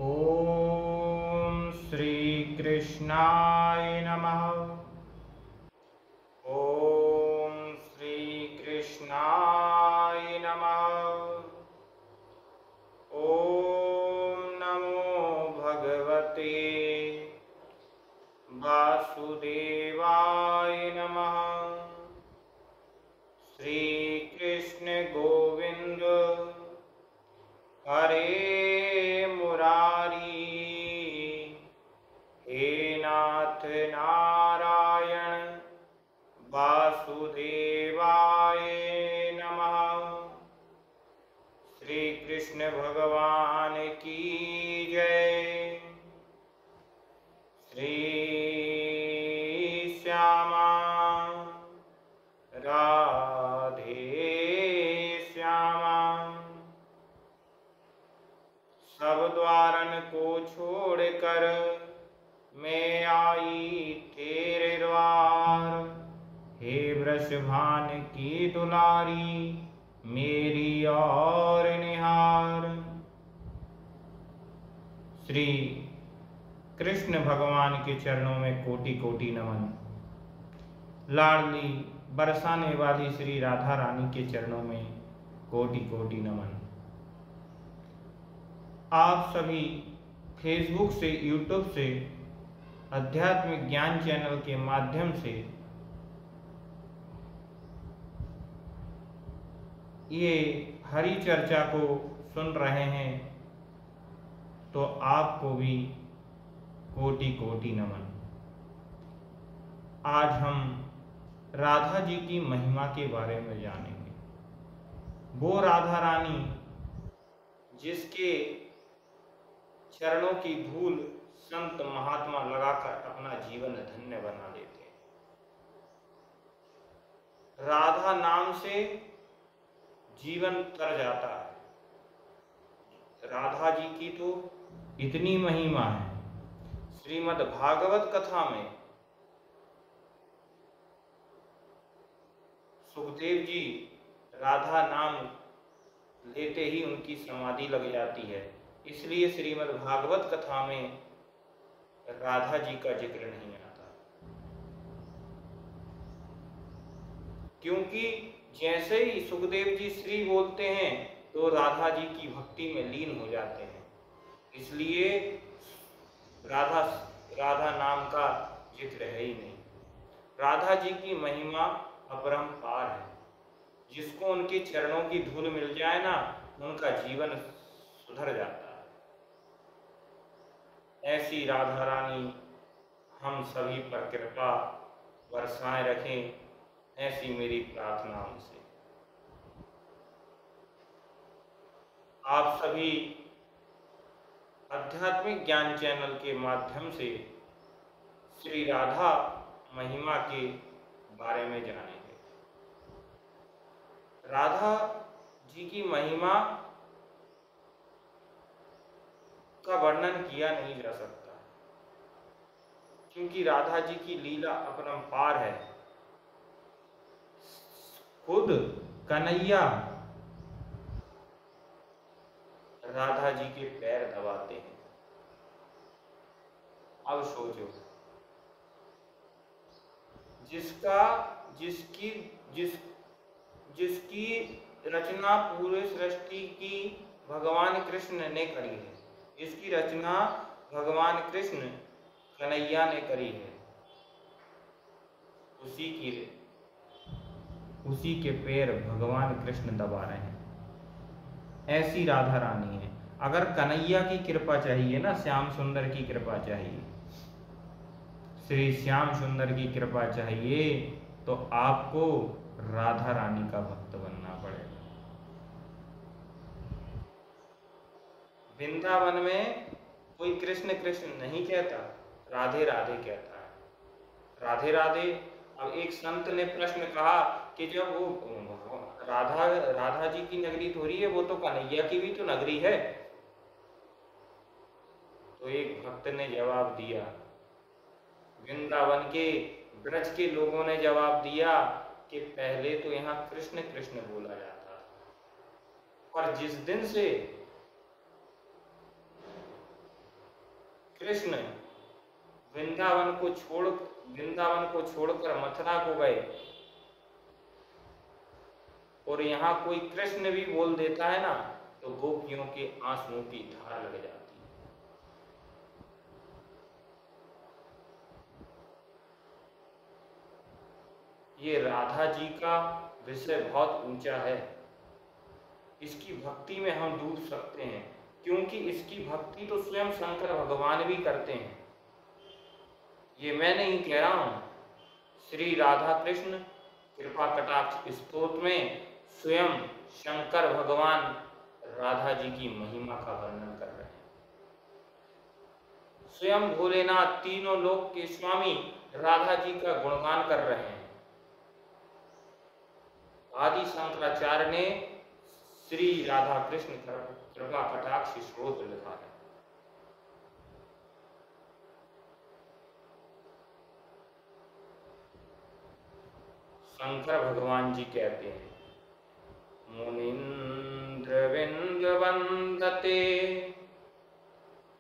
ओम श्री कृष्णाय नमः। ओम श्री कृष्णाय नमः। ओम नमो भगवते वासुदेवाय नमः। श्री कृष्ण गोविंद हरे मुरारी। हे नाथ नारायण वासुदेवाय नमः। श्री कृष्ण भगवान की जय। श्री श्यामा राधे श्यामा। सब द्वारन को छोड़कर मैं आई तेरे द्वार। हे वृषभान की दुलारी मेरी और निहार। श्री कृष्ण भगवान के चरणों में कोटि कोटि नमन। लाडली बरसाने वाली श्री राधा रानी के चरणों में कोटि कोटि नमन। आप सभी फेसबुक से, यूट्यूब से, आध्यात्मिक ज्ञान चैनल के माध्यम से ये हरि चर्चा को सुन रहे हैं, तो आपको भी कोटि कोटि नमन। आज हम राधा जी की महिमा के बारे में जानेंगे। वो राधा रानी जिसके चरणों की धूल संत महात्मा लगाकर अपना जीवन धन्य बना देते हैं। राधा नाम से जीवन तर जाता है। राधा जी की तो इतनी महिमा है। श्रीमद् भागवत कथा में सुखदेव जी राधा नाम लेते ही उनकी समाधि लग जाती है, इसलिए श्रीमद् भागवत कथा में राधा जी का जिक्र नहीं आता। क्योंकि जैसे ही सुखदेव जी श्री बोलते हैं तो राधा जी की भक्ति में लीन हो जाते हैं, इसलिए राधा नाम का जिक्र है ही नहीं। राधा जी की महिमा अपरंपार है। जिसको उनके चरणों की धूल मिल जाए ना, उनका जीवन सुधर जाता है। ऐसी राधा रानी हम सभी पर कृपा बरसाए रखें, ऐसी मेरी प्रार्थना उनसे। आप सभी आध्यात्मिक ज्ञान चैनल के माध्यम से श्री राधा महिमा के बारे में जानेंगे। राधा जी की महिमा का वर्णन किया नहीं जा सकता, क्योंकि राधा जी की लीला अपरंपार है। खुद कन्हैया राधा जी के पैर दबाते हैं। अब सोचो, जिसकी रचना पूरे सृष्टि की भगवान कृष्ण ने करी है, जिसकी रचना भगवान कृष्ण कन्हैया ने करी है, उसी के पैर भगवान कृष्ण दबा रहे हैं। ऐसी राधा रानी है। अगर कन्हैया की कृपा चाहिए ना, श्याम सुंदर की कृपा चाहिए, श्री श्याम सुंदर की कृपा चाहिए, तो आपको राधा रानी का भक्त बनना पड़ेगा। वृंदावन में कोई कृष्ण कृष्ण नहीं कहता, राधे राधे कहता है। राधे राधे। अब एक संत ने प्रश्न कहा कि जब वो राधा जी की नगरी थोड़ी है, वो तो कन्हैया की भी तो नगरी है। तो एक भक्त ने जवाब दिया, वृंदावन के ब्रज के लोगों ने जवाब दिया कि पहले तो यहाँ कृष्ण कृष्ण बोला जाता था, पर जिस दिन से कृष्ण वृंदावन को छोड़कर मथुरा को गए, और यहाँ कोई कृष्ण भी बोल देता है ना तो गोपियों के आंसुओं की धार लग जाती है। ये राधा जी का विषय बहुत ऊंचा है, इसकी भक्ति में हम डूब सकते हैं, क्योंकि इसकी भक्ति तो स्वयं शंकर भगवान भी करते हैं। ये मैं नहीं कह रहा हूं, श्री राधा कृष्ण कृपा कटाक्ष स्तोत्र में स्वयं शंकर भगवान राधा जी की महिमा का वर्णन कर रहे हैं। स्वयं भोलेनाथ तीनों लोक के स्वामी राधा जी का गुणगान कर रहे हैं। आदि शंकराचार्य ने श्री राधा कृष्ण कृपा कटाक्ष स्तोत्र लिखा है। शंकर भगवान जी कहते हैं, मुनीन्द्र विंद वंदते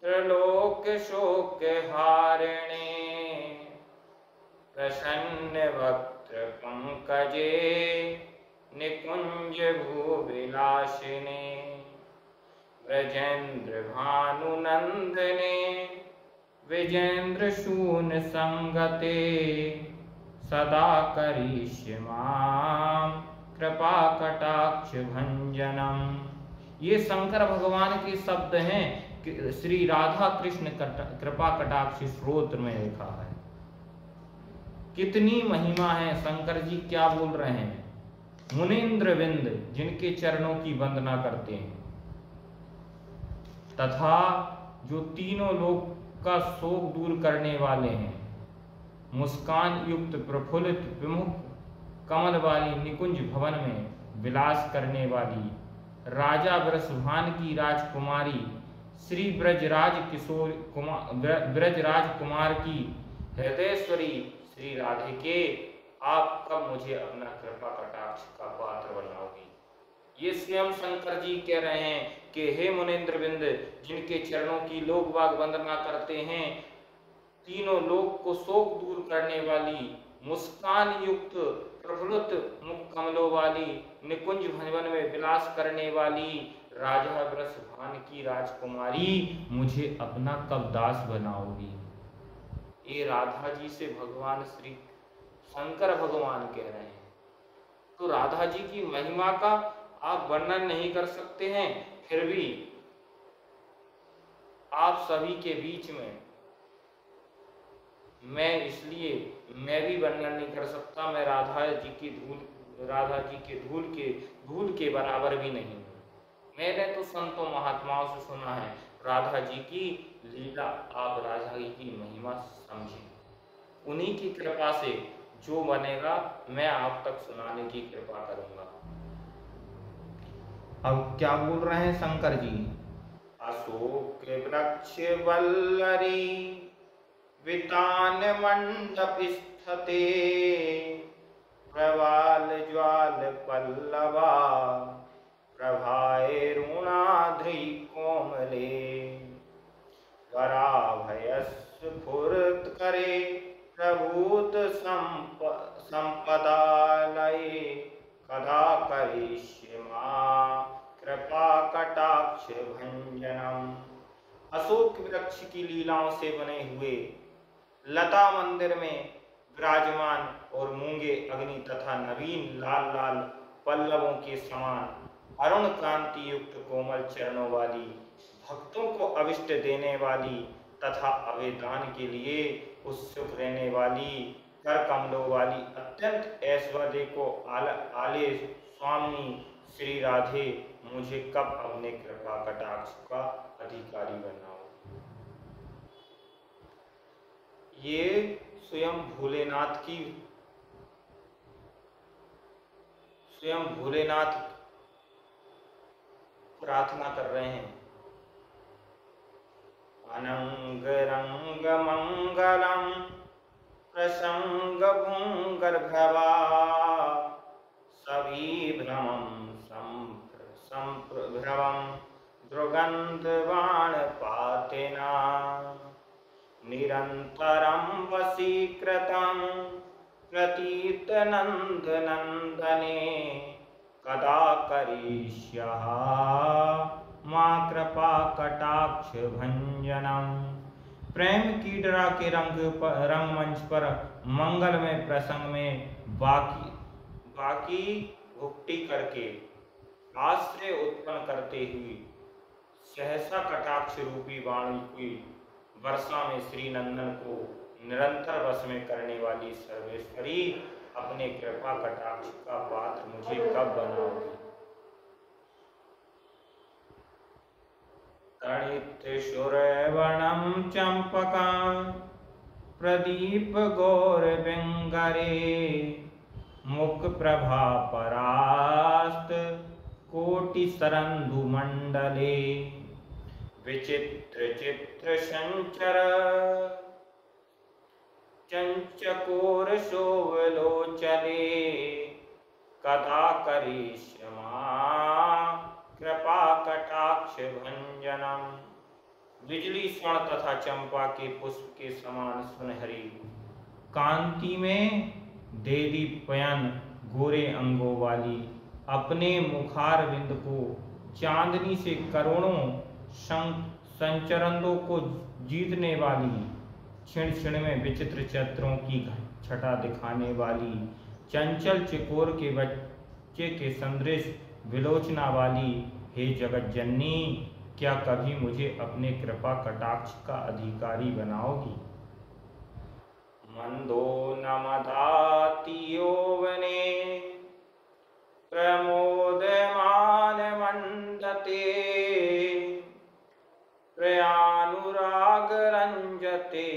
त्रिलोक शोक हारिणे प्रसन्न वक्त्र पंकजे निकुंज भूविलासिने ब्रजेन्द्र भानुनंदने विजेन्द्र शून संगते सदा करिष्यमां कृपा कटाक्ष भंजनम। ये शंकर भगवान के शब्द हैं कि श्री राधा कृष्ण कृपा कटाक्ष स्तोत्र में लिखा है। कितनी महिमा है, शंकर जी क्या बोल रहे हैं। मुनीन्द्र विंद, जिनके चरणों की वंदना करते हैं, तथा जो तीनों लोक का शोक दूर करने वाले हैं, मुस्कान युक्त प्रफुल्लित विमुख कमल वाली निकुंज भवन में विलास करने वाली राजा वृषभान की राजकुमारी श्री ब्रजराज कुमार की हृदयेश्वरी श्री राधे के, आप कब मुझे अपना कृपा कटाक्ष का पात्र बनाओगी। ये स्वयं शंकर जी कह रहे हैं कि हे मुनीन्द्र बिंद, जिनके चरणों की लोग बाग वंदना करते हैं, तीनों लोक को शोक दूर करने वाली मुस्कान युक्त प्रफुल्लित मुख कमलों वाली निकुंज भवन में विलास करने वाली राजा वृषभान की राजकुमारी, मुझे अपना कब दास बनाओगी। ये राधा जी से भगवान श्री शंकर भगवान कह रहे हैं। तो राधा जी की महिमा का आप वर्णन नहीं कर सकते हैं, फिर भी आप सभी के बीच में मैं भी वर्णन नहीं कर सकता। मैं राधा जी के धूल के बराबर भी नहीं हूँ। मैंने तो संतों महात्माओं से सुना है राधा जी की लीला, आप राधा जी की महिमा समझें। उन्हीं की कृपा से जो बनेगा मैं आप तक सुनाने की कृपा करूंगा। अब क्या बोल रहे हैं शंकर जी। अशोक वृक्ष वल्लरी वितान मंडप स्थिते प्रवाल ज्वाल पल्लवा प्रभाए रुणाद्रि कोमले वराभयस्फुरत् करे प्रभूत संपदालये कदा करिष्यमां कृपा कटाक्ष भंजनम। अशोक वृक्ष की लीलाओं से बने हुए लता मंदिर में विराजमान और मूंगे अग्नि तथा नवीन लाल लाल पल्लवों के समान अरुण कांति युक्त कोमल चरणों वाली, भक्तों को अभिष्ट देने वाली तथा अवेदान के लिए उत्सुक रहने वाली, कर कमलों वाली, अत्यंत ऐश्वर्य को आले स्वामी श्री राधे, मुझे कब अपने कृपा कटाक्ष का अधिकारी बनाओ। ये स्वयं भोलेनाथ प्रार्थना कर रहे हैं। अनंग रंग मंगलम प्रसंग भूंगर्भवा सभी भ्रमं संप्रभ्रमं दुर्गंधवाण पातेना निरन्तरं वशीकृतं प्रतीतनन्दनन्दने कदा करिष्यः मां कृपा कटाक्ष भंजनम। प्रेम कीडरा के रंगमंच पर मंगलमय प्रसंग में बाकी भुक्ति करके आश्रय उत्पन्न करते हुए सहसा कटाक्ष रूपी वाणी की वर्षा में श्री नंदन को निरंतर वश में करने वाली सर्वेश्वरी, अपने कृपा कटाक्ष का पात्र मुझे कब बनाओगी। तणित्रिशूरवर्णं चंपकां प्रदीप गौरबिंगरे मुख प्रभा परास्त कोटि सरंधुमंडले विचित्र चित्र संचर चंचकोर शोभलोचले कदा करिष्यमा कृपा कटाक्ष भंजनम। बिजली स्वर्ण तथा चंपा के पुष्प के समान सुनहरी कांति में देदीप्यमान गोरे अंगों वाली अपने मुखारविंद को चांदनी से करोड़ों संचरंदों को जीतने वाली, क्षण क्षण में विचित्र चित्रों की छटा दिखाने वाली, चंचल चिकोर के बच्चे के सदृश विलोचना वाली, हे जगत जननी, क्या कभी मुझे अपने कृपा कटाक्ष का अधिकारी बनाओगी। मंदो नमदाति यौवने प्रमोदमान मंडते प्रयानुराग रंजते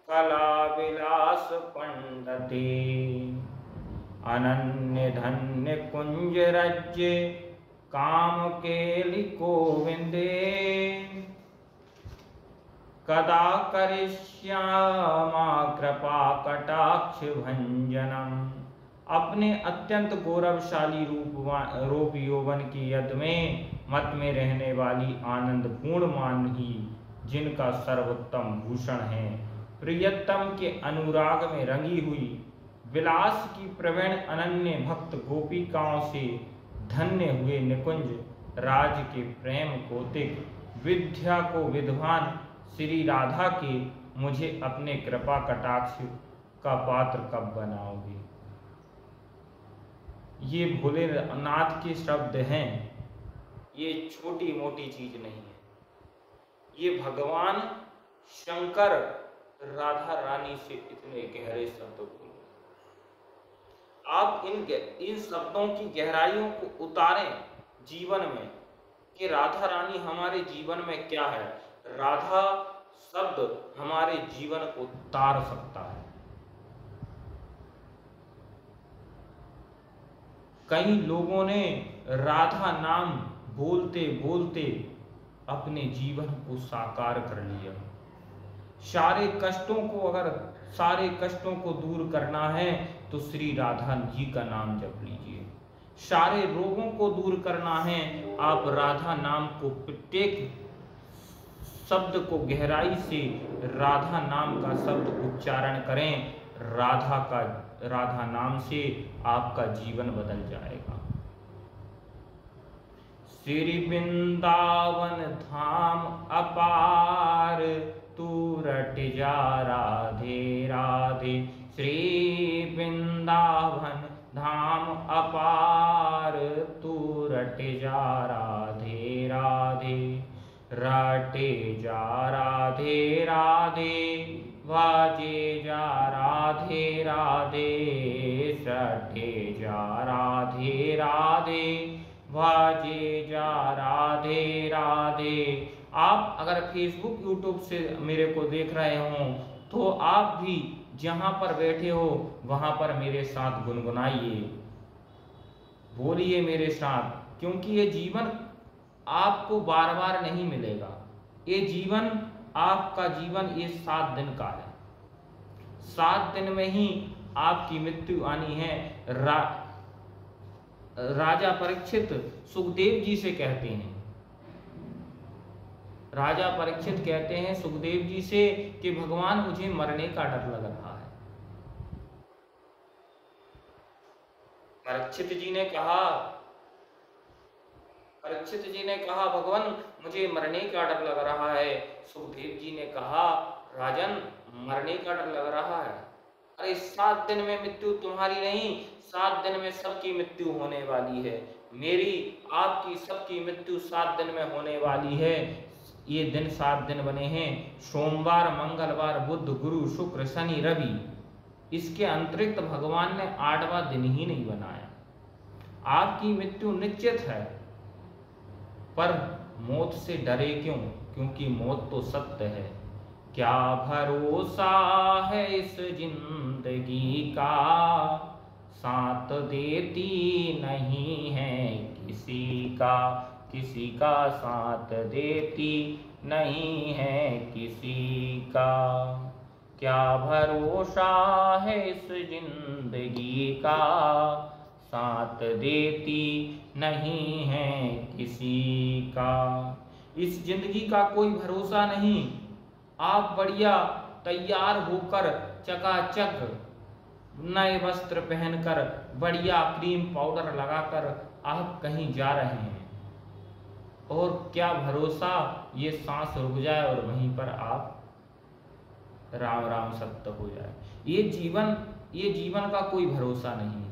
कला विलास पंडते अनन्य धन्य कुंज राज्य काम केलि गोविंदे कदा करिष्यामा कृपा कटाक्ष भंजनम। अपने अत्यंत गौरवशाली रूप यौवन की यद में मत में रहने वाली आनंद पूर्ण मानही, जिनका सर्वोत्तम भूषण है, प्रियतम के अनुराग में रंगी हुई, विलास की प्रवीण अनन्य भक्त गोपिकाओं से धन्य हुए निकुंज राज के प्रेम कोतिक, विद्या को विद्वान श्री राधा के मुझे अपने कृपा कटाक्ष का पात्र कब बनाओगे। ये भोलेनाथ के शब्द हैं, ये छोटी मोटी चीज नहीं है। ये भगवान शंकर राधा रानी से इतने गहरे शब्द बोले। आप इन शब्दों की गहराइयों को उतारें जीवन में कि राधा रानी हमारे जीवन में क्या है। राधा शब्द हमारे जीवन को तार सकता है। कई लोगों ने राधा नाम बोलते बोलते अपने जीवन को साकार कर लिया। सारे कष्टों को दूर करना है तो श्री राधा जी का नाम जप लीजिए। सारे रोगों को दूर करना है, आप राधा नाम को प्रत्येक शब्द को गहराई से राधा नाम का शब्द उच्चारण करें। राधा नाम से आपका जीवन बदल जाएगा। श्री वृंदावन धाम अपार तू रट जा राधे राधे। श्री वृंदावन धाम अपार तू रट जा राधे राधे। रटे जा राधे राधे वाजे जा राधे राधे। रटे जा राधे राधे वाजे जा राधे राधे। आप अगर फेसबुक यूट्यूब से मेरे को देख रहे हो तो आप भी जहां पर बैठे हो वहां पर मेरे साथ गुनगुनाइए, बोलिए मेरे साथ, क्योंकि ये जीवन आपको बार बार नहीं मिलेगा। ये जीवन आपका जीवन ये 7 दिन का है। 7 दिन में ही आपकी मृत्यु आनी है। राजा परीक्षित सुखदेव जी से कहते हैं राजा परीक्षित कहते हैं सुखदेव जी से कि भगवान मुझे मरने का डर लग रहा है। परीक्षित जी ने कहा भगवान मुझे मरने का डर लग रहा है। सुखदेव जी ने कहा राजन मरने का डर लग रहा है, अरे 7 दिन में मृत्यु तुम्हारी नहीं, 7 दिन में सबकी मृत्यु होने वाली है। मेरी आपकी सबकी मृत्यु 7 दिन में होने वाली है। ये दिन 7 दिन बने हैं, सोमवार मंगलवार बुध गुरु शुक्र शनि रवि, इसके अंतरिक्त भगवान ने 8वां दिन ही नहीं बनाया। आपकी मृत्यु निश्चित है, पर मौत से डरे क्यों? क्योंकि मौत तो सत्य है। क्या भरोसा है इस जिंदगी का, साथ देती नहीं है किसी का, किसी का साथ देती नहीं है किसी का। क्या भरोसा है इस जिंदगी का, साथ देती नहीं है किसी का। इस जिंदगी का कोई भरोसा नहीं। आप बढ़िया तैयार होकर चकाचक नए वस्त्र पहनकर बढ़िया क्रीम पाउडर लगाकर आप कहीं जा रहे हैं, और क्या भरोसा ये सांस रुक जाए और वहीं पर आप राम राम सत्य हो जाए। ये जीवन का कोई भरोसा नहीं।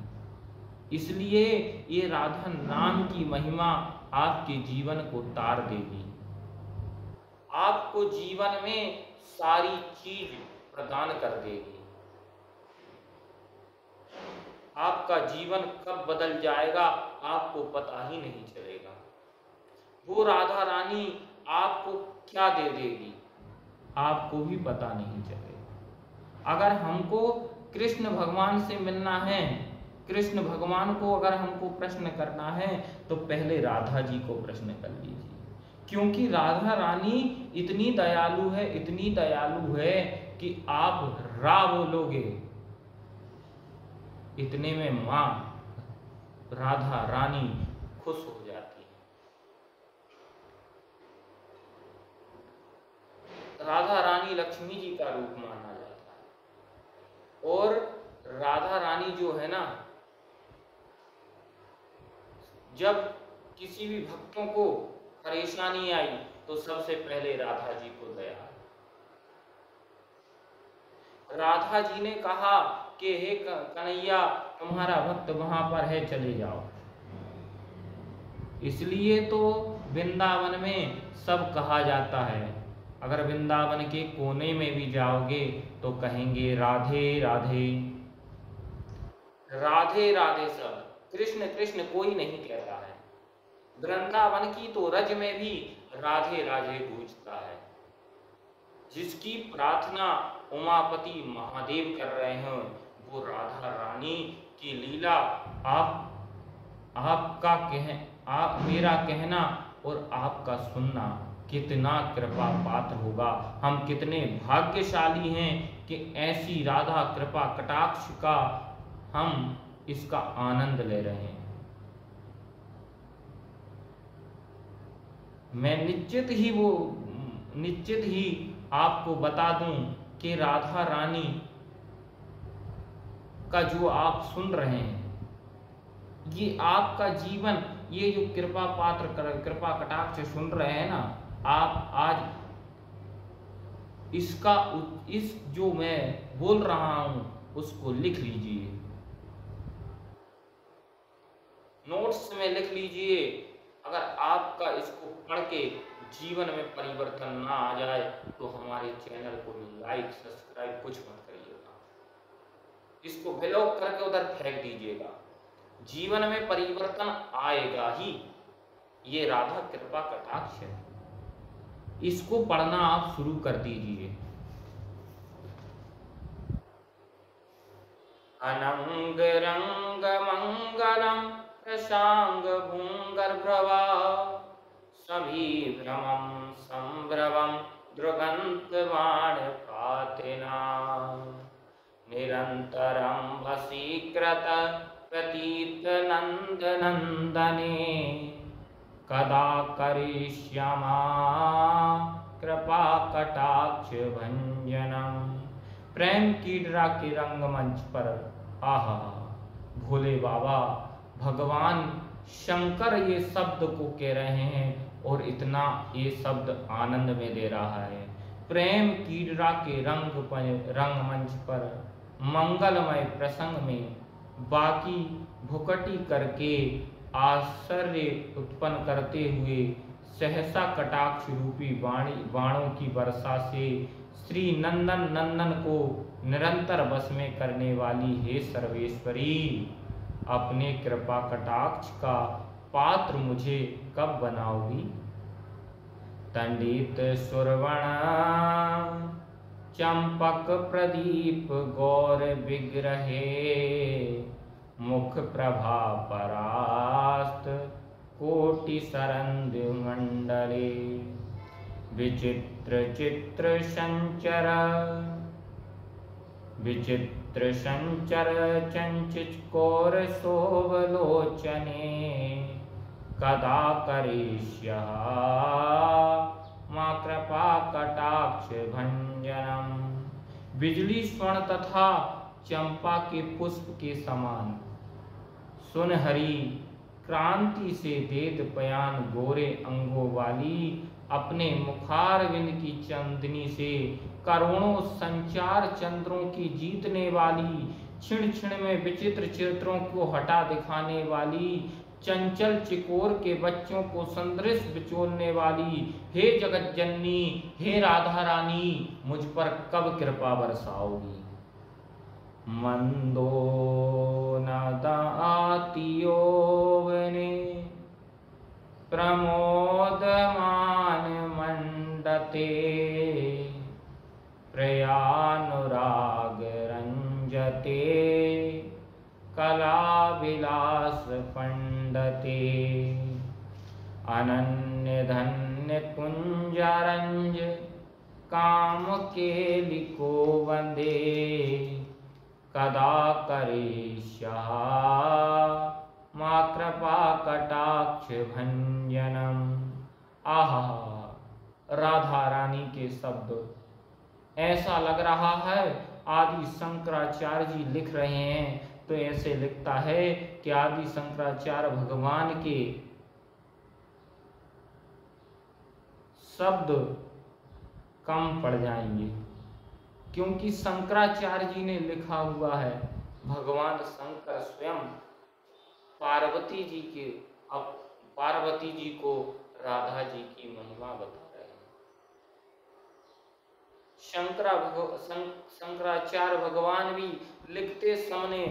इसलिए ये राधा नाम की महिमा आपके जीवन को तार देगी, आपको जीवन में सारी चीज प्रदान कर देगी। आपका जीवन कब बदल जाएगा आपको पता ही नहीं चलेगा। वो राधा रानी आपको क्या दे देगी आपको भी पता नहीं चलेगा। अगर हमको कृष्ण भगवान से मिलना है, कृष्ण भगवान को अगर हमको प्रश्न करना है, तो पहले राधा जी को प्रश्न कर लीजिए, क्योंकि राधा रानी इतनी दयालु है, इतनी दयालु है कि आप रा बोलोगे, इतने में मां राधा रानी खुश हो जाती है। राधा रानी लक्ष्मी जी का रूप माना जाता है, और राधा रानी जो है ना, जब किसी भी भक्तों को परेशानी आई तो सबसे पहले राधा जी को दया। राधा जी ने कहा कि हे कन्हैया तुम्हारा भक्त वहां पर है, चले जाओ। इसलिए तो वृंदावन में सब कहा जाता है, अगर वृंदावन के कोने में भी जाओगे तो कहेंगे राधे राधे राधे राधे। सब कृष्ण कृष्ण कोई नहीं कहता है। वृंदावन की तो रज में भी राधे राधे गूंजता है। जिसकी प्रार्थना उमापति महादेव कर रहे हैं, वो राधा रानी की लीला आप मेरा कहना और आपका सुनना कितना कृपा पात्र होगा। हम कितने भाग्यशाली हैं कि ऐसी राधा कृपा कटाक्ष का हम इसका आनंद ले रहे हैं। मैं निश्चित ही आपको बता दूं कि राधा रानी का जो आप सुन रहे हैं, ये आपका जीवन, ये जो कृपा पात्र कृपा कटाक्ष सुन रहे हैं ना, आप आज इस जो मैं बोल रहा हूं उसको लिख लीजिए, नोट्स में लिख लीजिए। अगर आपका इसको पढ़ के जीवन में परिवर्तन ना आ जाए तो हमारे चैनल को लाइक सब्सक्राइब कुछ मत करिएगा, इसको ब्लॉक करके उधर फेंक दीजिएगा। जीवन में परिवर्तन आएगा ही, ये राधा कृपा कटाक्ष है, इसको पढ़ना आप शुरू कर दीजिए। अनंग रंग मंगलम प्रशांग भूंगर्भवा सभी भ्रमं संभ्रमं द्रुगंतवाण पात्रिना निरंतरं वशीकृत प्रतीत नंद नंदने कदा करिष्यामः कटाक्ष भंजनम। प्रेम कीडरा के रंगमंच पर आहा भोले बाबा भगवान शंकर ये शब्द को कह रहे हैं और इतना ये शब्द आनंद में दे रहा है। प्रेम कीडरा के रंगमंच पर मंगलमय प्रसंग में बाकी भुकटी करके आश्चर्य उत्पन्न करते हुए सहसा कटाक्ष रूपी बाणों की वर्षा से श्री नंदन नंदन को निरंतर वश में करने वाली हे सर्वेश्वरी, अपने कृपा कटाक्ष का पात्र मुझे कब बनाओगी। तंडित सुरवण चंपक प्रदीप गौर विग्रहे, मुख प्रभा परास्त कोटि सरंद मंडले। विचित्र चित्र संचर चंचित शोभलोचने, कदा करिष्यः मां कृपा कटाक्ष भंजनम। बिजली स्वर्ण तथा चंपा के पुष्प के समान सुनहरी क्रांति से देद पयान गोरे अंगों वाली, अपने मुखारविंद की चंदनी से करोड़ों संचार चंद्रों की जीतने वाली, क्षण क्षण में विचित्र चित्रों को हटा दिखाने वाली, चंचल चिकोर के बच्चों को संदृश बिचोलने वाली, हे जगत जननी, हे राधा रानी, मुझ पर कब कृपा बरसाओगी। मंदो नदातियोवने प्रमोदमान मंडते, प्रयानुराग रंजते कला विलास पंडते। अनन्य धन्य कुंजरंज काम केलिको वंदे, कदा करिष्यः मां कृपा कटाक्ष भंजनम। आहा राधा रानी के शब्द ऐसा लग रहा है आदि शंकराचार्य जी लिख रहे हैं तो ऐसे लिखता है कि आदि शंकराचार्य भगवान के शब्द कम पड़ जाएंगे, क्योंकि शंकराचार्य जी ने लिखा हुआ है, भगवान शंकर स्वयं पार्वती जी को राधा जी की महिमा बता रहे हैं। शंकराचार्य भगवान भी लिखते समय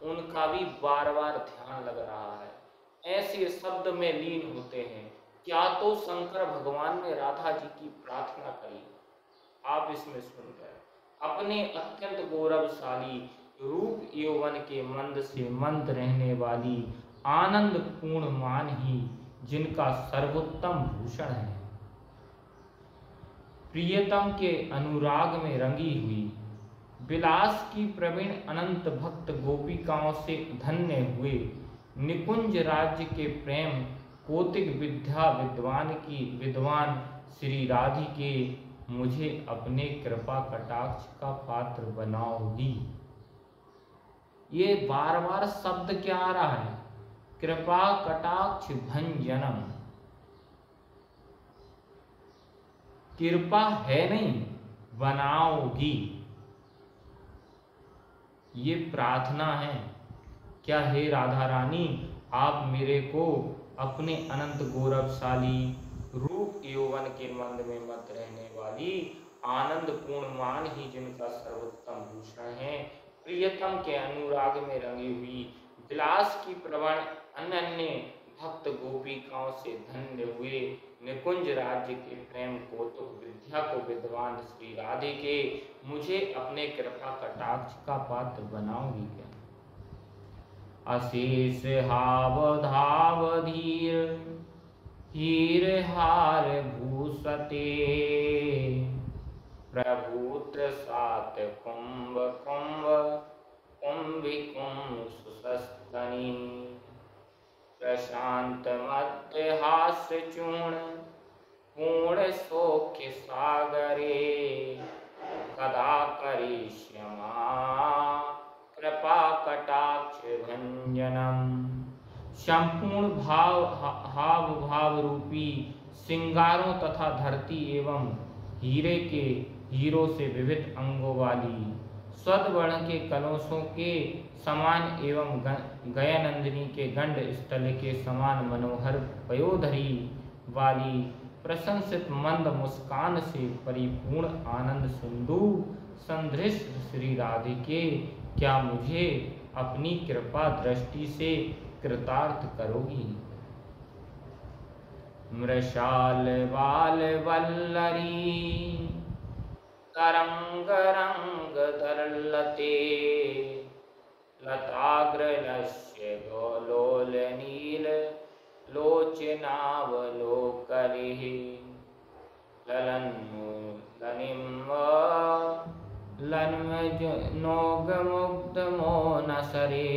उनका भी बार बार ध्यान लग रहा है, ऐसे शब्द में लीन होते हैं। क्या तो शंकर भगवान ने राधा जी की प्रार्थना करी, आप इसमें सुनकर अपने अत्यंत गौरवशाली रूप यौवन के मंद से मंद रहने वाली आनंद पूर्ण मान ही जिनका सर्वोत्तम भूषण है, प्रियतम के अनुराग में रंगी हुई, विलास की प्रवीण अनंत भक्त गोपिकाओं से धन्य हुए, निकुंज राज्य के प्रेम कौतिक विद्या विद्वान श्री राधिके, मुझे अपने कृपा कटाक्ष का पात्र बनाओगी। ये बार बार शब्द क्या आ रहा है, कृपा कटाक्ष भंजनम। कृपा है नहीं, बनाओगी, ये प्रार्थना है। क्या हे राधा रानी, आप मेरे को अपने अनंत गौरवशाली रूप यौवन के मंद में मत रहने वाली आनंद पूर्ण मान ही जिनका सर्वोत्तम भूषण है, प्रियतम के अनुराग में रंगी हुई, विलास की प्रवण अनन्य भक्त गोपिकाओं से धन्य हुए, निकुंज राज्य के प्रेम कौतुक विद्या को विद्वान श्री राधिके, मुझे अपने कृपा कटाक्ष का पात्र बनाओगी क्या। अशेष हाव धाव धीर हीर हार भूषते, प्रभूत्र सात कुंभ कुंभ कुंभिकुम सुसस्तनी, प्रशांत मध्य हास्य चूर्ण पूर्ण शोक संपूर्ण हाव भाव रूपी सिंगारों तथा धरती एवं हीरो से विविध अंगों वाली स्वर्ण के कलशों के समान एवं गयानंदिनी के गंड स्थल के समान मनोहर पयोधरी वाली प्रशंसित मंद मुस्कान से परिपूर्ण आनंद सिंधु संदृष्ट श्री राधिके, क्या मुझे अपनी कृपा दृष्टि से कृतार्थ करोगी। मृषाल बाल वल्लरी तरंग रंग दरलते लताग्रलस्य गोलोल नील लोचनावलोकलिः लन्मजनोगमुग्धमोनसरे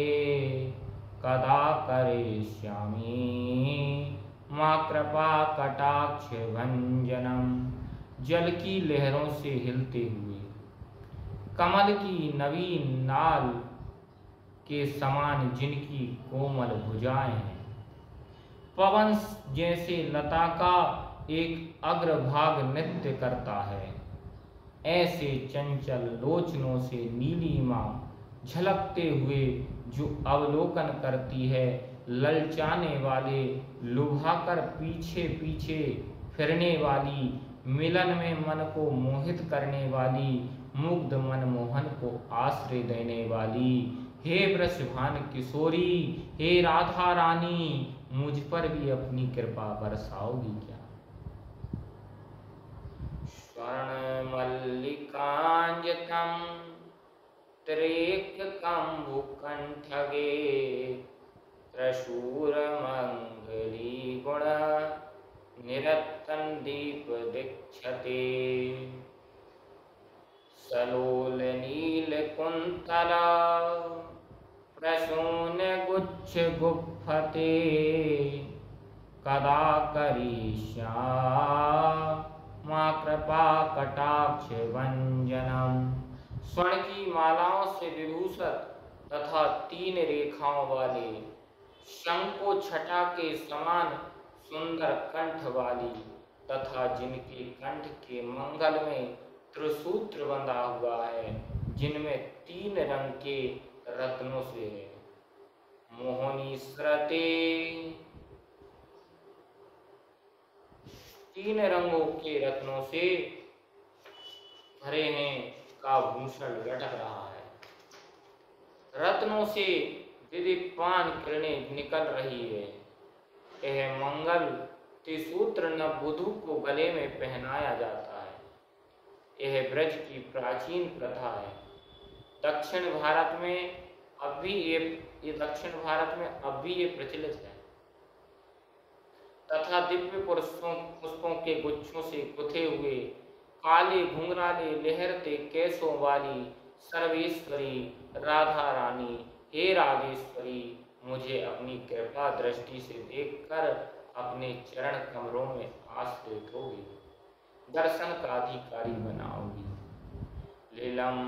कदा करिष्यामि माँ कृपा कटाक्ष भंजनम। जल की लहरों से हिलते हुए कमल की नवीन नाल के समान जिनकी कोमल भुजाएं हैं, पवन जैसे लता का एक अग्रभाग नृत्य करता है, ऐसे चंचल लोचनों से नीलिमा झलकते हुए जो अवलोकन करती है, ललचाने वाले लुभाकर पीछे पीछे फिरने वाली, मिलन में मन को मोहित करने वाली, मुग्ध मनमोहन को आश्रय देने वाली, हे वृषभान किशोरी, हे राधा रानी, मुझ पर भी अपनी कृपा बरसाओगी क्या। स्वर्ण मल्लिकांजतम त्रेक कंभुकंठगे त्रिशूर मंगली गुण निरतन दीप दीक्षते सलोल नील कुंतला प्रसून गुच्छ गुप्फते कदा करिष्यामि माँ कृपा कटाक्ष भंजनम। स्वर्ण की मालाओं से विभूषित तथा 3 रेखाओं वाले शंको छटा के समान सुंदर कंठ वाली तथा जिनके कंठ के मंगल में त्रिसूत्र बंधा हुआ है, जिनमें 3 रंग के रत्नों से है, मोहनी स्रते 3 रंगों के रत्नों से भरे हैं का भूषण लटक रहा है, रत्नों से दिदीप्यमान किरणें निकल रही है। यह मंगल त्रिसूत्र नववधू को गले में पहनाया जाता है। यह ब्रज की प्राचीन प्रथा है। दक्षिण भारत में अब भी ये प्रचलित है तथा दिव्य पुष्पों के गुच्छों से गुथे हुए काले घुंघराले लहरते केसों वाली सर्वेश्वरी राधा रानी, हे राजेश्वरी, मुझे अपनी कृपा दृष्टि से देखकर अपने चरण कमरों में आश्रित होगी, दर्शन का अधिकारी बनाओगी। लीलम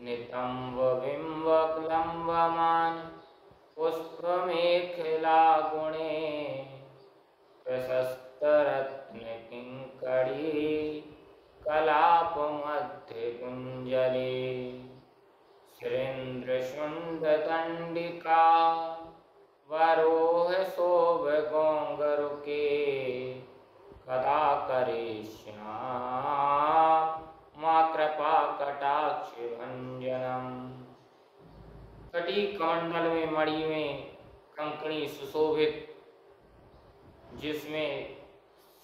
नितंब बिंबक्लंबमान पुष्पमेखला गुणे प्रशस्त रत्न किंकड़ी कलाप मध्य कुंजले सुरेंद्र शुंड दंडिका वरोह शोभ गोंगरुके कदा करिष्यामि माँ कृपा कटाक्ष भंजनम। कटी कमंडल में मणि में कंकणी सुशोभित, जिसमें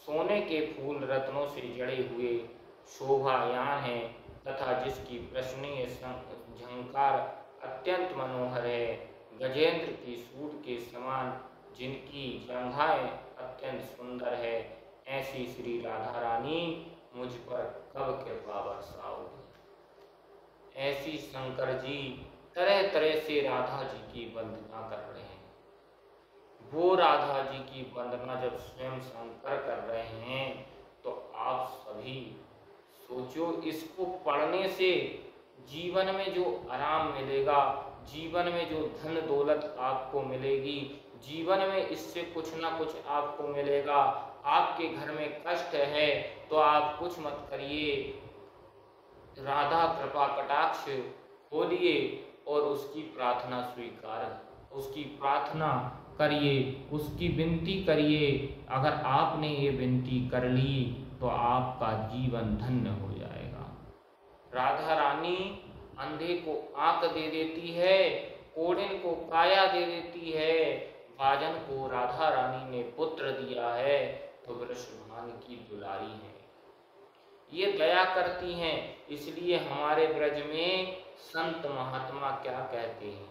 सोने के फूल रत्नों से जड़े हुए शोभायान है तथा जिसकी प्रश्नीय झंकार अत्यंत मनोहर है, गजेंद्र की सूंड के समान जिनकी जंघाएं अत्यंत सुंदर है, ऐसी श्री राधा रानी मुझ पर कब कृपा बरसाओगी। ऐसी शंकर जी तरह तरह से राधा जी की वंदना कर रहे हैं। वो राधा जी की वंदना जब स्वयं शंकर कर रहे हैं तो आप सभी सोचो, इसको पढ़ने से जीवन में जो आराम मिलेगा जीवन में जो धन दौलत आपको मिलेगी, जीवन में इससे कुछ ना कुछ आपको मिलेगा। आपके घर में कष्ट है तो आप कुछ मत करिए, राधा कृपा कटाक्ष खोलिए और उसकी प्रार्थना स्वीकार, उसकी प्रार्थना करिए, उसकी विनती करिए। अगर आपने ये विनती कर ली तो आपका जीवन धन्य हो जाएगा। राधा रानी अंधे को आंख दे देती है, कोढ़िन को काया दे देती है, बाजन को राधा रानी ने पुत्र दिया है, तो वृषभान की दुलारी है, ये दया करती हैं। इसलिए हमारे ब्रज में संत महात्मा क्या कहते हैं,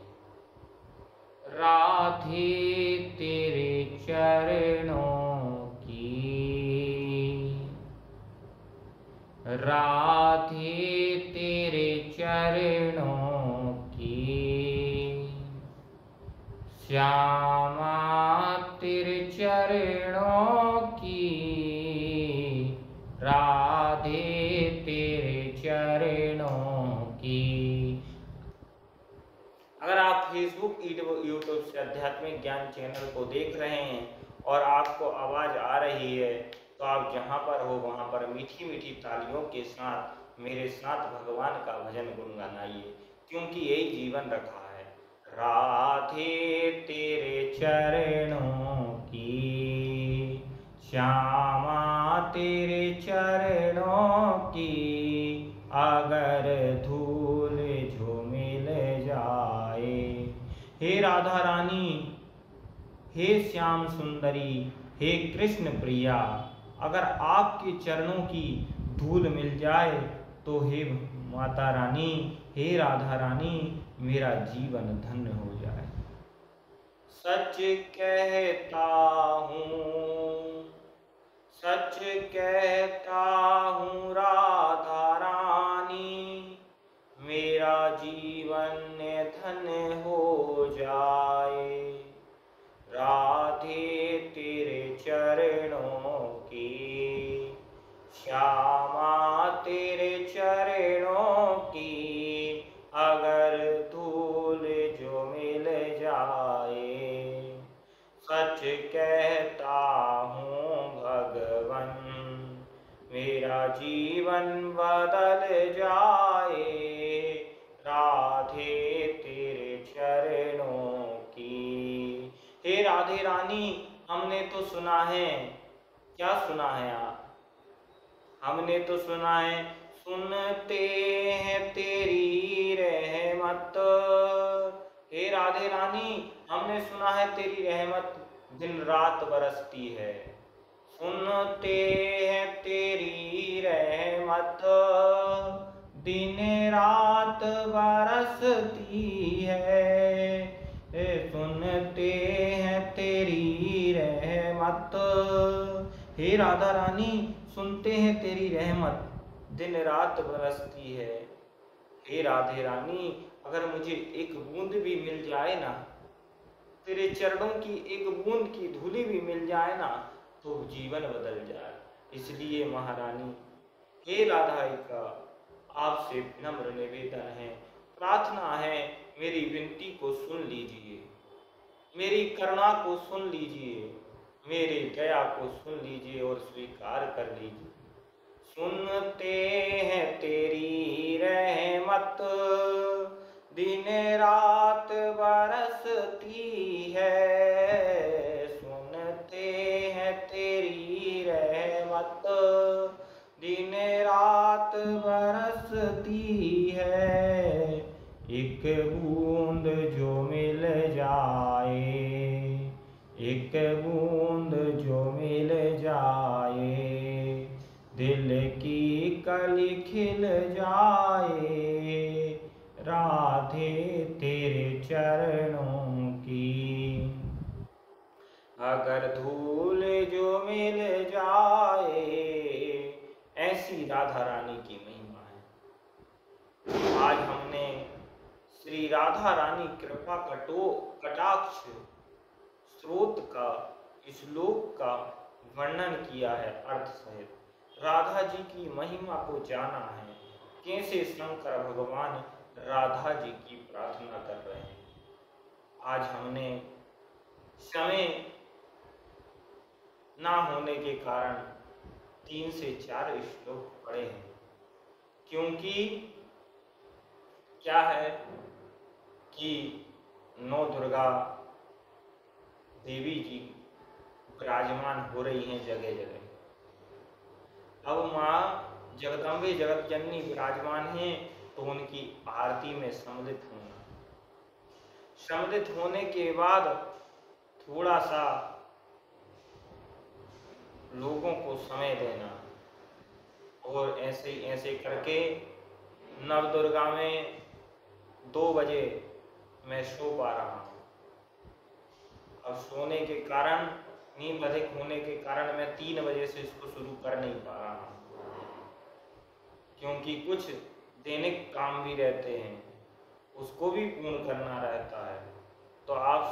राधे तेरे चरणों की, राधे तेरे चरणों की, श्यामा तेरे चरणों की, राधे तेरे चरणों की। अगर आप फेसबुक यूट्यूब से आध्यात्मिक ज्ञान चैनल को देख रहे हैं और आपको आवाज़ आ रही है, तो आप जहाँ पर हो वहाँ पर मीठी मीठी तालियों के साथ मेरे साथ भगवान का भजन गुनगुनाइए, क्योंकि यही जीवन रखा है। राधे तेरे चरणों की, श्यामा तेरे चरणों की, अगर धूल जो मिल जाए। हे राधा रानी, हे श्याम सुंदरी, हे कृष्ण प्रिया, अगर आपके चरणों की धूल मिल जाए तो हे माता रानी, हे राधा रानी, मेरा जीवन धन्य हो जाए। सच कहता हूँ, सच कहता हूँ राधा रानी, मेरा जीवन धन्य हो जाए। राधे तेरे चरणों की, श्यामा तेरे चरणों की, अगर धूल जो मिल जाए। सच कहता हूँ भगवन, मेरा जीवन बदल जाए। राधे तेरे चरणों की। हे राधे रानी, हमने तो सुना है, क्या सुना है आप? हमने तो सुना है, सुनते हैं तेरी रहमत। हे राधे रानी, हमने सुना है तेरी रहमत दिन रात बरसती है। सुनते हैं तेरी रहमत दिन रात बरसती है। सुनते हैं तेरी रहमत। हे राधा रानी, सुनते हैं तेरी रहमत दिन रात बरसती है। हे राधे रानी, अगर मुझे एक बूंद भी मिल जाए ना, तेरे चरणों की एक बूंद की धूली भी मिल जाए ना, तो जीवन बदल जाए। इसलिए महारानी, हे राधाइका, आपसे विनम्र निवेदन है, प्रार्थना है, मेरी विनती को सुन लीजिए, मेरी करुणा को सुन लीजिए, मेरी दया को सुन लीजिए और स्वीकार कर लीजिए। सुनते हैं तेरी रहमत दिन रात बरसती है। सुनते हैं तेरी रहमत दिन रात बरसती है। एक बूंद जो मिल जाए, एक बूंद जो मिल जाए, दिल की कली खिल जाए। राधे तेरे चरणों की, अगर धूल जो मिल जाए। ऐसी राधा रानी की महिमा है। आज हमने श्री राधा रानी कृपा कटाक्ष स्रोत का, इस श्लोक का वर्णन किया है अर्थ सहित। राधा जी की महिमा को जाना है, कैसे शंकर भगवान राधा जी की प्रार्थना कर रहे हैं। आज हमने समय ना होने के कारण 3 से 4 श्लोक पढ़े हैं, क्योंकि क्या है कि 9 दुर्गा देवी जी विराजमान हो रही हैं जगह जगह। अब माँ जगदम्बे जगत जननी विराजमान हैं, तो उनकी आरती में सम्मिलित होना, सम्मिलित होने के बाद थोड़ा सा लोगों को समय देना, और ऐसे करके नवदुर्गा में 2 बजे मैं सो पा रहा हूँ। अब सोने के कारण, नींद अधिक होने के कारण मैं 3 बजे से इसको शुरू कर नहीं पा रहा हूँ, क्योंकि कुछ दैनिक काम भी रहते हैं, उसको भी पूर्ण करना रहता है। तो आप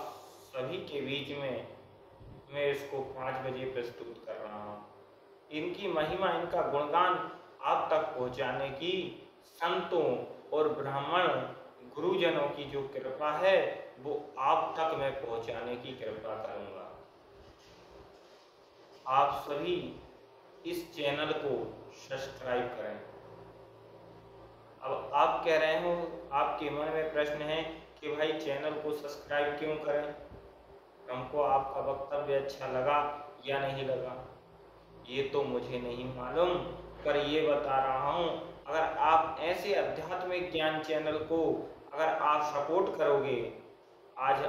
सभी के बीच में मैं इसको 5 बजे प्रस्तुत कर रहा हूँ। इनकी महिमा, इनका गुणगान आप तक पहुँचाने की संतों और ब्राह्मण गुरुजनों की जो कृपा है, वो आप तक मैं पहुँचाने की कृपा करूँगा। आप सभी इस चैनल को सब्सक्राइब करें। अब आप कह रहे हो, आपके मन में प्रश्न है कि भाई चैनल को सब्सक्राइब क्यों करें, हमको आपका वक्तव्य अच्छा लगा या नहीं लगा, ये तो मुझे नहीं मालूम, पर ये बता रहा हूँ, अगर आप ऐसे आध्यात्मिक ज्ञान चैनल को अगर आप सपोर्ट करोगे, आज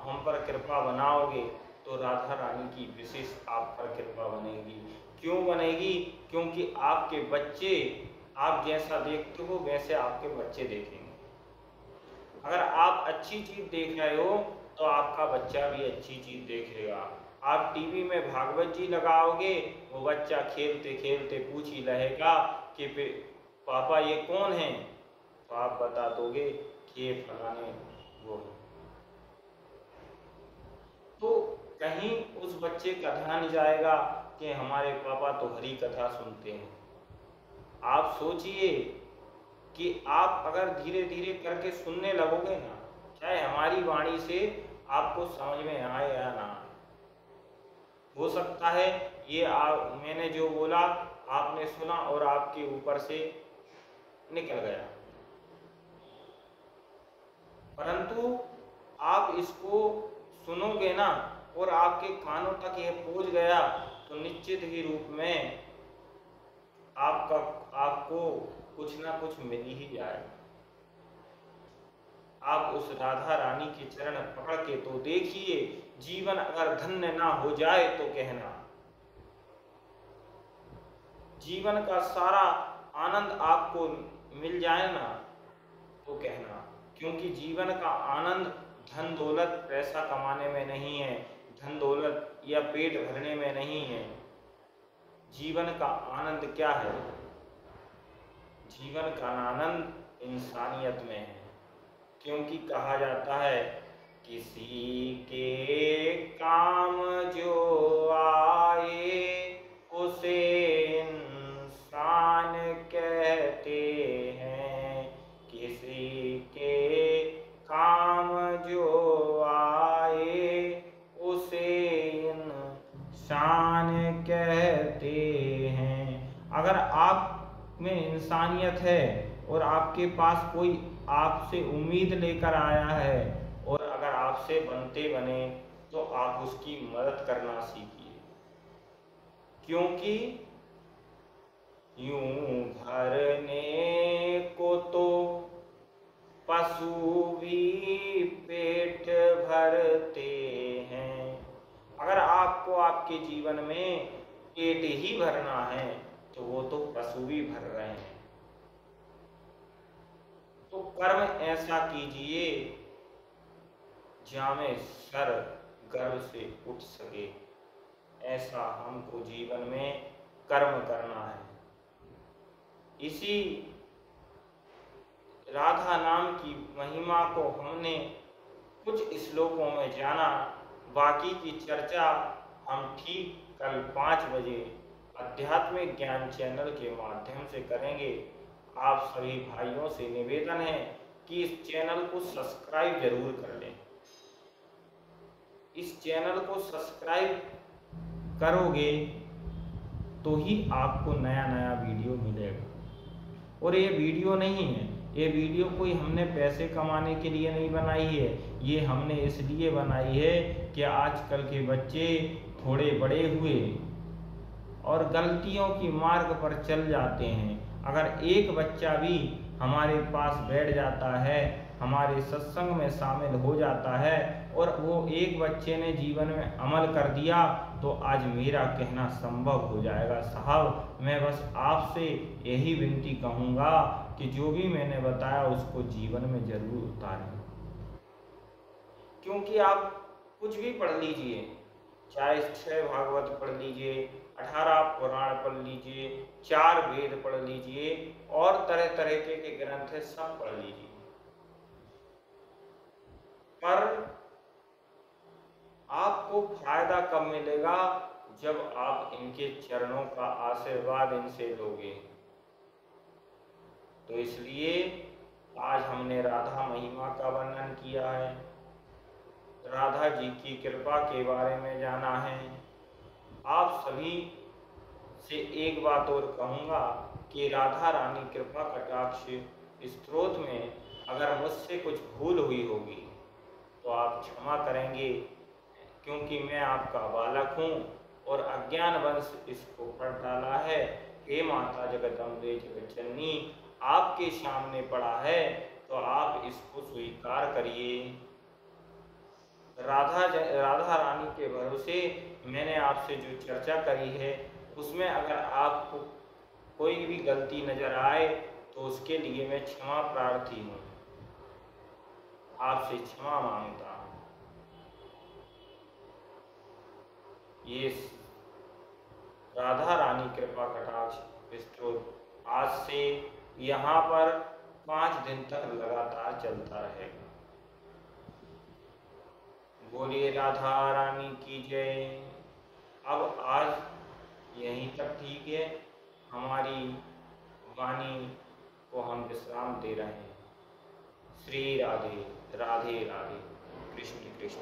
हम पर कृपा बनाओगे, तो राधा रानी की विशेष आप पर कृपा बनेगी। क्यों बनेगी? क्योंकि आपके बच्चे, आप जैसा देखते हो वैसे आपके बच्चे देखेंगे। अगर आप अच्छी चीज देख रहे हो तो आपका बच्चा भी अच्छी चीज देखेगा। आप टीवी में भागवत जी लगाओगे, वो बच्चा खेलते खेलते पूछ ही रहेगा कि पापा ये कौन है, तो आप बता दोगे कि ये फलाने वो है। तो कहीं उस बच्चे का ध्यान जाएगा कि हमारे पापा तो हरी कथा सुनते हैं। आप सोचिए कि आप अगर धीरे धीरे करके सुनने लगोगे ना, चाहे हमारी वाणी से आपको समझ में आए या ना आए, हो सकता है ये मैंने जो बोला आपने सुना और आपके ऊपर से निकल गया, परंतु आप इसको सुनोगे ना और आपके कानों तक ये पहुंच गया, तो निश्चित ही रूप में आपको कुछ ना कुछ मिल ही जाएगा। आप उस राधा रानी के चरण पकड़ के तो देखिए, जीवन अगर धन्य ना हो जाए तो कहना, जीवन का सारा आनंद आपको मिल जाए ना तो कहना, क्योंकि जीवन का आनंद धन दौलत पैसा कमाने में नहीं है, धन दौलत या पेट भरने में नहीं है। जीवन का आनंद क्या है? जीवन का आनंद इंसानियत में है, क्योंकि कहा जाता है किसी के काम जो आए उसे इंसान कहते हैं, किसी के काम जो आए उसे इंसान कहते हैं। अगर आप में इंसानियत है और आपके पास कोई आपसे उम्मीद लेकर आया है और अगर आपसे बनते बने, तो आप उसकी मदद करना सीखिए, क्योंकि यूं भरने को तो पशु भी पेट भरते हैं। अगर आपको आपके जीवन में पेट ही भरना है तो वो तो पशु भी भर रहे हैं। तो कर्म ऐसा कीजिए जामे सर गर्व से उठ सके, ऐसा हमको जीवन में कर्म करना है। इसी राधा नाम की महिमा को हमने कुछ श्लोकों में जाना, बाकी की चर्चा हम ठीक कल 5 बजे आध्यात्मिक ज्ञान चैनल के माध्यम से करेंगे। आप सभी भाइयों से निवेदन है कि इस चैनल को सब्सक्राइब जरूर कर लें। इस चैनल को सब्सक्राइब करोगे तो ही आपको नया नया वीडियो मिलेगा। और ये वीडियो नहीं है, ये वीडियो कोई हमने पैसे कमाने के लिए नहीं बनाई है, ये हमने इसलिए बनाई है कि आजकल के बच्चे थोड़े बड़े हुए और गलतियों की मार्ग पर चल जाते हैं। अगर एक बच्चा भी हमारे पास बैठ जाता है, हमारे सत्संग में शामिल हो जाता है और वो एक बच्चे ने जीवन में अमल कर दिया तो आज मेरा कहना संभव हो जाएगा। साहब, मैं बस आपसे यही विनती कहूँगा कि जो भी मैंने बताया उसको जीवन में जरूर उतारें। क्योंकि आप कुछ भी पढ़ लीजिए, चाहे 6 भागवत पढ़ लीजिए, 18 पुराण पढ़ लीजिए, 4 वेद पढ़ लीजिए और तरह तरह के ग्रंथ है, सब पढ़ लीजिए, पर आपको फायदा कब मिलेगा? जब आप इनके चरणों का आशीर्वाद इनसे लोगे। तो इसलिए आज हमने राधा महिमा का वर्णन किया है, राधा जी की कृपा के बारे में जाना है। आप सभी से एक बात और कहूँगा कि राधा रानी कृपा कटाक्ष स्त्रोत में अगर मुझसे कुछ भूल हुई होगी तो आप क्षमा करेंगे, क्योंकि मैं आपका बालक हूँ और अज्ञानवश इसको पढ़ डाला है। हे माता जगदम्बे जगज्जननी, आपके सामने पड़ा है तो आप इसको स्वीकार करिए। राधा रानी के भरोसे मैंने आपसे जो चर्चा करी है उसमें अगर आपको कोई भी गलती नजर आए तो उसके लिए मैं क्षमा प्रार्थी हूँ, आपसे क्षमा मांगता हूँ। ये राधा रानी कृपा कटाक्ष स्तोत्र आज से यहाँ पर 5 दिन तक लगातार चलता रहेगा। बोलिए राधा रानी की जय। अब आज यहीं तक ठीक है, हमारी वाणी को हम विश्राम दे रहे हैं। श्री राधे राधे राधे, कृष्ण कृष्ण।